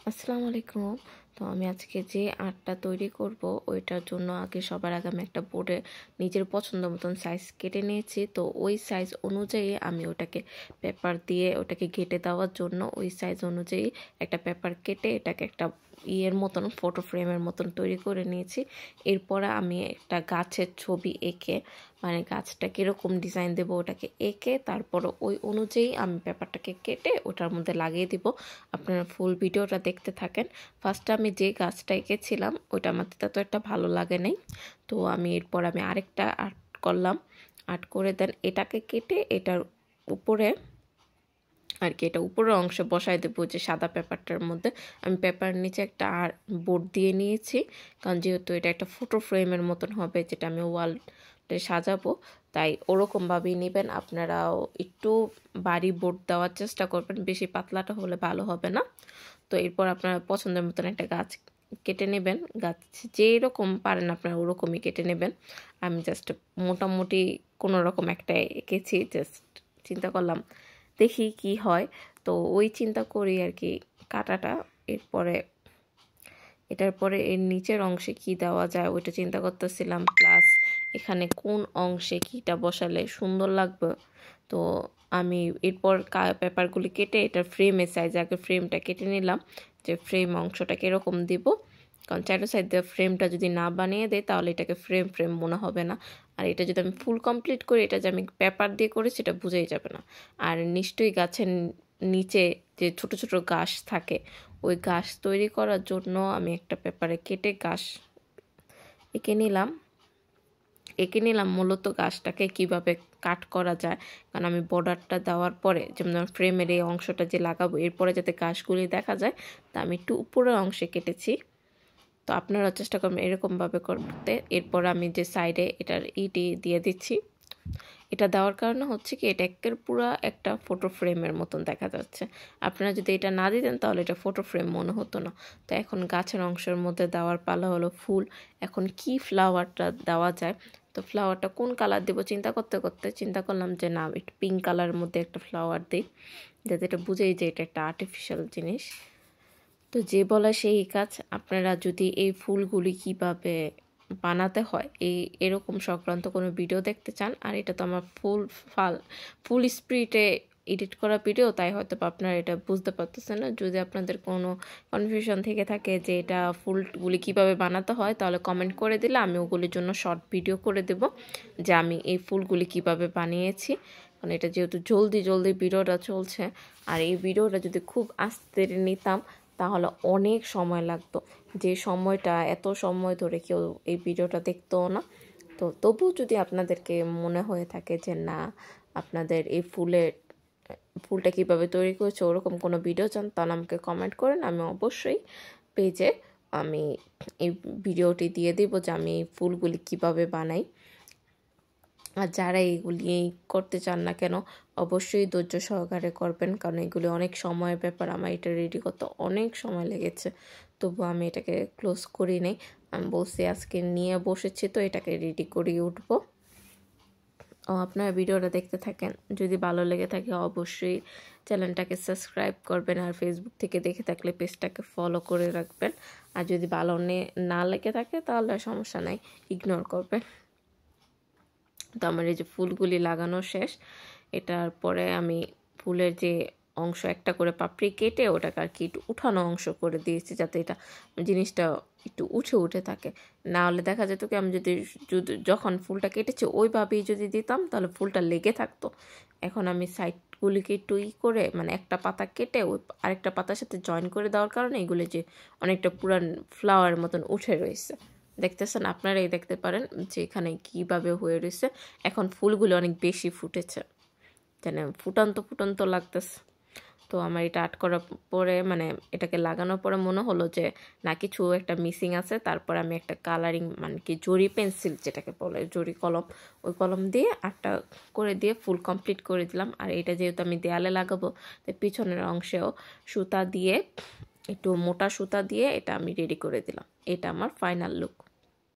আসসালামু আলাইকুম। তো আমি আজকে যে আর্টটা তৈরি করব ওইটার জন্য সবার আগে আমি একটা বোর্ডে নিজের পছন্দ মতন সাইজ কেটে নিয়েছি। তো ওই সাইজ অনুযায়ী আমি ওটাকে পেপার দিয়ে ওটাকে কেটে দেওয়ার জন্য ওই সাইজ অনুযায়ী একটা পেপার কেটে এটাকে একটা ইয়ের মতন ফটো ফ্রেমের মতন তৈরি করে নিয়েছি। এরপরে আমি একটা গাছের ছবি এঁকে মানে গাছটা কীরকম ডিজাইন দেবো ওটাকে এঁকে তারপর ওই অনুযায়ী আমি পেপারটাকে কেটে ওটার মধ্যে লাগিয়ে দিব। আপনারা ফুল ভিডিওটা দেখতে থাকেন। ফার্স্টে আমি যে গাছটা এঁকেছিলাম ওইটা আমার তত একটা ভালো লাগে নাই, তো এরপর আমি আরেকটা আর্ট করলাম। আর্ট করে দেন এটাকে কেটে এটার উপরে এটা উপরের অংশে বসাই দেবো যে সাদা পেপারটার মধ্যে। আমি পেপার নিচে একটা আর বোর্ড দিয়ে নিয়েছি, কারণ যেহেতু এটা একটা ফটো ফ্রেমের মতন হবে যেটা আমি ওয়ালে সাজাবো, তাই ওরকমভাবেই নেবেন। আপনারাও একটু ভারী বোর্ড দেওয়ার চেষ্টা করবেন, বেশি পাতলাটা হলে ভালো হবে না। তো এরপর আপনারা পছন্দের মতন একটা গাছ কেটে নেবেন। গাছ যেরকম পারেন আপনারা ওরকমই কেটে নেবেন। আমি জাস্ট মোটামুটি কোনো রকম একটা এঁকেছি, জাস্ট চিন্তা করলাম দেখি কি হয়। তো ওই চিন্তা করি আর কি কাটাটা। এটার পরে এর নিচের অংশে কি দেওয়া যায় ওইটা চিন্তা করতেছিলাম, প্লাস এখানে কোন অংশে কিটা বসালে সুন্দর লাগবে। তো আমি এরপর পেপারগুলি কেটে এটার ফ্রেমের সাইজ আগে ফ্রেমটা কেটে নিলাম, যে ফ্রেম অংশটা কীরকম দিব। কারণ চারো সাইড দিয়ে ফ্রেমটা যদি না বানিয়ে দেয় তাহলে এটাকে ফ্রেম ফ্রেম মনে হবে না। আর এটা যদি আমি ফুল কমপ্লিট করি, এটা যে আমি পেপার দিয়ে করি সেটা বোঝাই যাবে না। আর নিশ্চয়ই গাছের নিচে যে ছোট ছোট ঘাস থাকে, ওই ঘাস তৈরি করার জন্য আমি একটা পেপারে কেটে ঘাস এঁকে নিলাম মূলত গাছটাকে কিভাবে কাট করা যায়। কারণ আমি বর্ডারটা দেওয়ার পরে যেমন ফ্রেমের এই অংশটা যে লাগাবো এরপরে যাতে গাছগুলি দেখা যায়, তা আমি একটু উপরের অংশে কেটেছি। তো আপনারা চেষ্টা করবেন এরকমভাবে করতে। এরপর আমি যে সাইডে এটার ইটি দিয়ে দিচ্ছি। এটা দেওয়ার কারণে হচ্ছে কি এটা পুরো একটা ফটো ফ্রেমের মতন দেখা যাচ্ছে। আপনারা যদি এটা না দিতেন তাহলে এটা ফটো ফ্রেম মনে হতো না। তো এখন গাছের অংশের মধ্যে দেওয়ার পালা হলো ফুল। এখন কি ফ্লাওয়ারটা দেওয়া যায়, তো ফ্লাওয়ারটা কোন কালার দেবো চিন্তা করতে করতে চিন্তা করলাম যে না একটু পিঙ্ক কালারের মধ্যে একটা ফ্লাওয়ার দিই, যাতে এটা বুঝেই যে এটা একটা আর্টিফিশিয়াল জিনিস। তো যে বলা সেই কাজ। আপনারা যদি এই ফুলগুলি কিভাবে বানাতে হয় এরকম সংক্রান্ত কোনো ভিডিও দেখতে চান, আর এটা তো আমার ফুল স্পিডে এডিট করা ভিডিও, তাই হয়তো আপনারা এটা বুঝতে পারতেছেন না। যদি আপনাদের কোনো কনফিউশন থেকে থাকে যে এটা ফুলগুলি কিভাবে বানাতে হয়, তাহলে কমেন্ট করে দিলে আমি ওগুলির জন্য শর্ট ভিডিও করে দেব যে আমি এই ফুলগুলি কিভাবে বানিয়েছি। কারণ এটা যেহেতু জলদি ভিডিওটা চলছে, আর এই ভিডিওটা যদি খুব আস্তে নিতাম তাহলে অনেক সময় লাগতো, যে সময়টা এত সময় ধরে কেউ এই ভিডিওটা দেখতও না। তো তবুও যদি আপনাদেরকে মনে হয়ে থাকে যে না আপনাদের এই ফুলটা কীভাবে তৈরি করেছে ওরকম কোনো ভিডিও চান, তাহলে আমাকে কমেন্ট করেন। আমি অবশ্যই পেজে আমি এই ভিডিওটি দিয়ে দিব যে আমি এই ফুলগুলি কীভাবে বানাই। আর যারা এইগুলি করতে চান না কেন অবশ্যই ধৈর্য সহকারে করবেন, কারণ এগুলি অনেক সময়ের ব্যাপার। আমার এটা রেডি করতে অনেক সময় লেগেছে, তবু আমি এটাকে ক্লোজ করি নাই। আমি বলছি আজকে নিয়ে বসেছি তো এটাকে রেডি করিয়ে উঠবো। আপনারা ভিডিওটা দেখতে থাকেন, যদি ভালো লেগে থাকে অবশ্যই চ্যানেলটাকে সাবস্ক্রাইব করবেন, আর ফেসবুক থেকে দেখে থাকলে পেজটাকে ফলো করে রাখবেন। আর যদি ভালো না লেগে থাকে তাহলে সমস্যা নাই, ইগনোর করবেন। তো আমার এই যে ফুলগুলি লাগানো শেষ। এটার পরে আমি ফুলের যে অংশ একটা করে পাপড়ি কেটে ওটাকে আর কি একটু উঠানো অংশ করে দিয়েছি, যাতে এটা জিনিসটা একটু উঠে থাকে। না হলে দেখা যেত কি আমি যদি যখন ফুলটা কেটেছি ওইভাবেই যদি দিতাম তাহলে ফুলটা লেগে থাকতো। এখন আমি সাইডগুলিকে একটু করে মানে একটা পাতা কেটে ওই আরেকটা পাতার সাথে জয়েন করে দেওয়ার কারণে এগুলি যে অনেকটা পুরান ফ্লাওয়ার মতন উঠে রয়েছে। দেখতেছেন আপনারাই দেখতে পারেন যে এখানে কীভাবে হয়ে রয়েছে। এখন ফুলগুলো অনেক বেশি ফুটেছে, জানেন ফুটন্ত লাগতেছে। তো আমার এটা আর্ট করার পরে মানে এটাকে লাগানোর পরে মনে হলো যে না কিছু একটা মিসিং আছে। তারপর আমি একটা কালারিং মানে কি জরি পেন্সিল যেটাকে বলে জরি কলম, ওই কলম দিয়ে আর্টটা করে দিয়ে ফুল কমপ্লিট করে দিলাম। আর এটা যেহেতু আমি দেয়ালে লাগাবো তাই পিছনের অংশেও সুতা দিয়ে একটু মোটা সুতা দিয়ে এটা আমি রেডি করে দিলাম। এটা আমার ফাইনাল লুক।